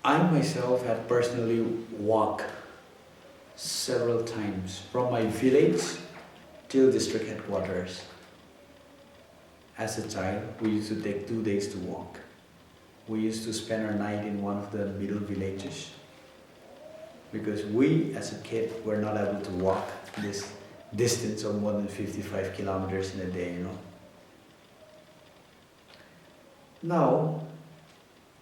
I myself have personally walked several times from my village till district headquarters. As a child, we used to take 2 days to walk. We used to spend our night in one of the middle villages because we, as a kid, were not able to walk this distance of more than 55 kilometers in a day, Now,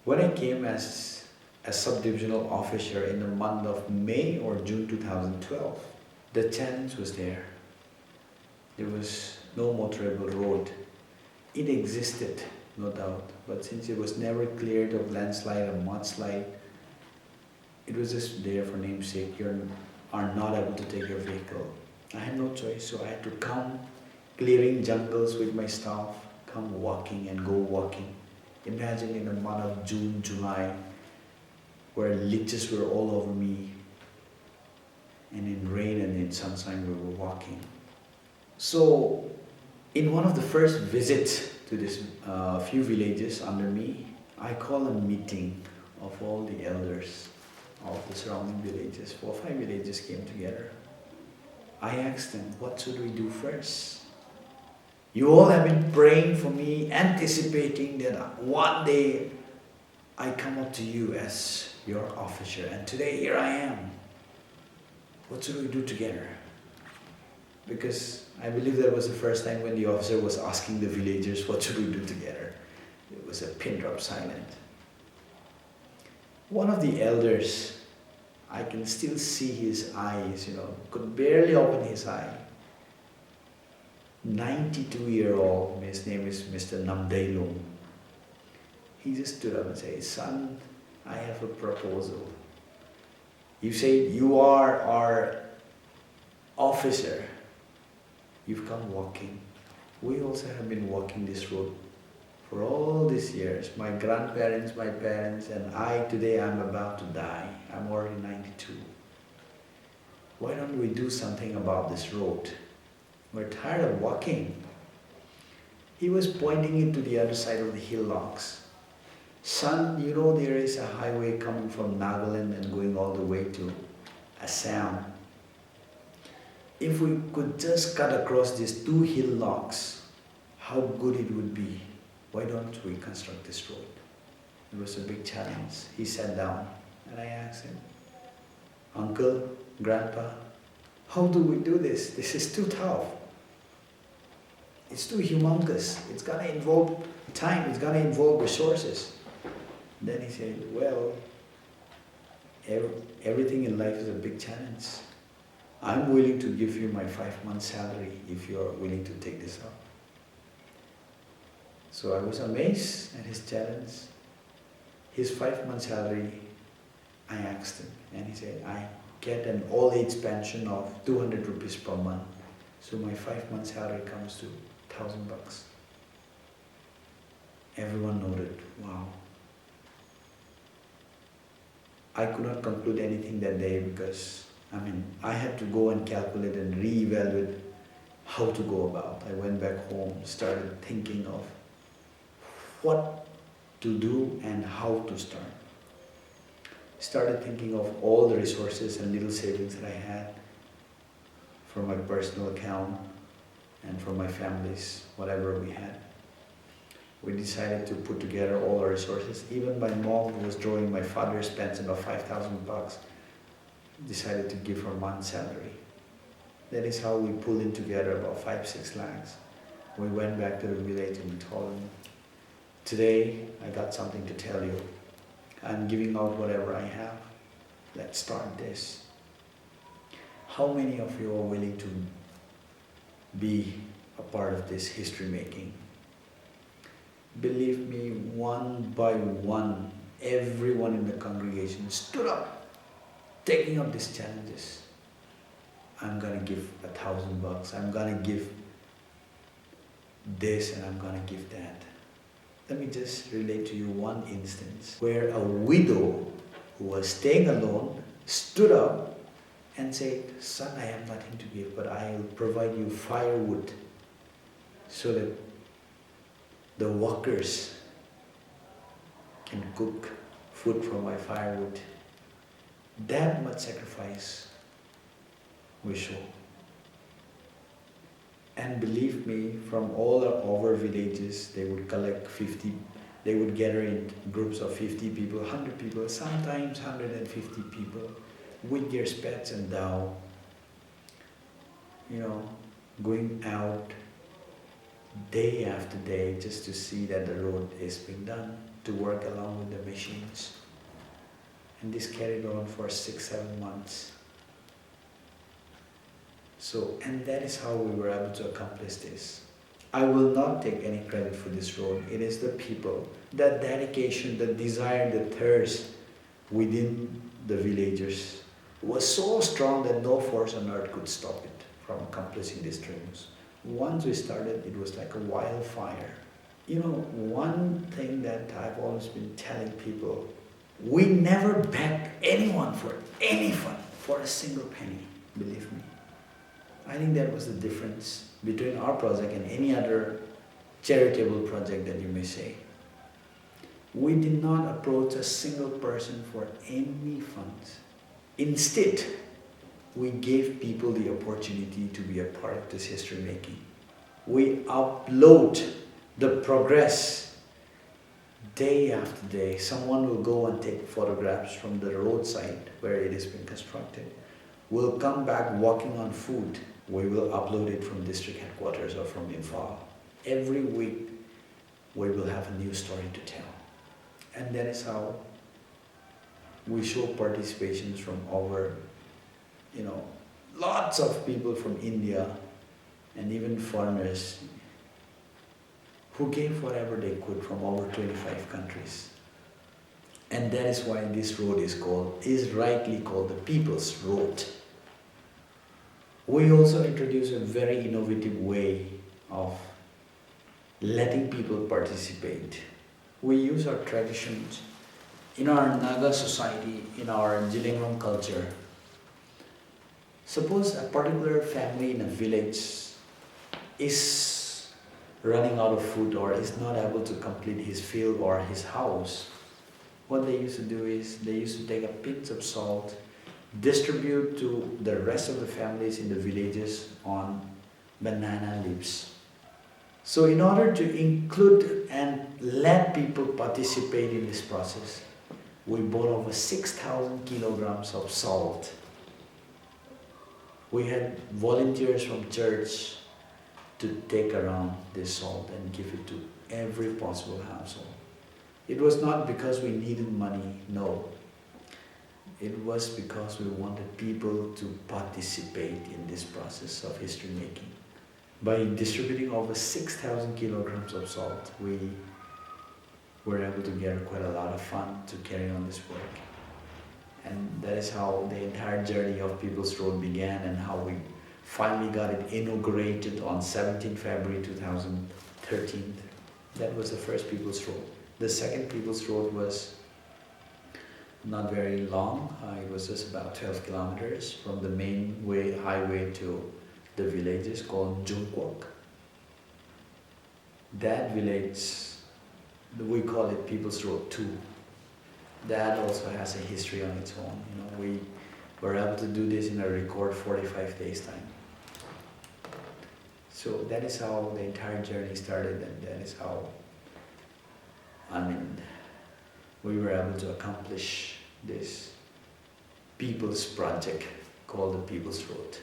when I came as a subdivisional officer in the month of May or June 2012, the challenge was there. There was no motorable road. It existed, no doubt, but since it was never cleared of landslide or mudslide, it was just there for namesake. You are not able to take your vehicle. I had no choice, so I had to come clearing jungles with my staff, come walking and go walking. Imagine in the month of June, July, where leeches were all over me, and in rain and in sunshine we were walking. So, in one of the first visits to this few villages under me, I called a meeting of all the elders of the surrounding villages. 4 or 5 villages came together. I asked them, what should we do first? You all have been praying for me, anticipating that one day I come up to you as your officer, and today here I am. What should we do together? Because I believe that was the first time when the officer was asking the villagers, what should we do together? It was a pin drop silence. One of the elders, I can still see his eyes, could barely open his eye. 92-year-old, his name is Mr. Namdailung. He just stood up and said, son, I have a proposal. You say you are our officer. You've come walking. We also have been walking this road for all these years. My grandparents, my parents, and I today I'm about to die. I'm already 92. Why don't we do something about this road? We're tired of walking. He was pointing it to the other side of the hillocks. Son, there is a highway coming from Nagaland and going all the way to Assam. If we could just cut across these 2 hillocks, how good it would be. Why don't we construct this road? It was a big challenge. He sat down and I asked him, Uncle, Grandpa, how do we do this? This is too tough. It's too humongous. It's going to involve time. It's going to involve resources. Then he said, well, everything in life is a big challenge. I'm willing to give you my 5-month salary if you're willing to take this up. So I was amazed at his challenge. His 5-month salary, I asked him, and he said, I get an all-age pension of 200 rupees per month. So my 5-month salary comes to $1,000. Everyone noted, wow. I could not conclude anything that day because I had to go and calculate and reevaluate how to go about. I went back home, started thinking of what to do and how to start. Started thinking of all the resources and little savings that I had from my personal account and from my family's, whatever we had. We decided to put together all our resources. Even my mom, who was drawing my father's pension of $5,000, decided to give her month's salary. That is how we pulled in together about 5-6 lakhs. We went back to the village and we told them, today I got something to tell you. I'm giving out whatever I have. Let's start this. How many of you are willing to be a part of this history making? Believe me, one by one, everyone in the congregation stood up, taking up these challenges. I'm going to give $1,000. I'm going to give this and I'm going to give that. Let me just relate to you one instance where a widow who was staying alone stood up and said, son, I have nothing to give, but I'll provide you firewood so that the workers can cook food from my firewood. That much sacrifice we show. And believe me, from all our villages, they would collect 50, they would gather in groups of 50 people, 100 people, sometimes 150 people, with their spades and dhow, going out day after day just to see that the road is being done, to work along with the machines. And this carried on for 6-7 months. So, and that is how we were able to accomplish this. I will not take any credit for this road. It is the people, that dedication, the desire, the thirst within the villagers was so strong that no force on earth could stop it from accomplishing these dreams. Once we started, it was like a wildfire. One thing that I've always been telling people, we never begged anyone for any fund, for a single penny, believe me. I think that was the difference between our project and any other charitable project that you may say. We did not approach a single person for any funds. Instead, we gave people the opportunity to be a part of this history making. We upload the progress day after day. Someone will go and take photographs from the roadside where it has been constructed. We'll come back walking on foot. We will upload it from district headquarters or from Imphal. Every week we will have a new story to tell. And that is how we show participations from over, lots of people from India and even foreigners who gave whatever they could from over 25 countries. And that is why this road is rightly called the People's Road. We also introduce a very innovative way of letting people participate. We use our traditions in our Naga society, in our Jilingram culture. Suppose a particular family in a village is running out of food or is not able to complete his field or his house. What they used to do is they used to take a pinch of salt, distribute to the rest of the families in the villages on banana leaves. So in order to include and let people participate in this process, we bought over 6,000 kilograms of salt. We had volunteers from church to take around this salt and give it to every possible household. It was not because we needed money, no. It was because we wanted people to participate in this process of history making. By distributing over 6,000 kilograms of salt, we were able to gather quite a lot of funds to carry on this work. And that is how the entire journey of People's Road began and how we finally got it inaugurated on 17 February 2013. That was the first People's Road. The second People's Road was not very long. It was just about 12 kilometers from the main highway to the villages called Jungkwok. That village, we call it People's Road 2. That also has a history on its own. We were able to do this in a record 45 days time. So that is how the entire journey started, and that is how, we were able to accomplish this people's project called the People's Road.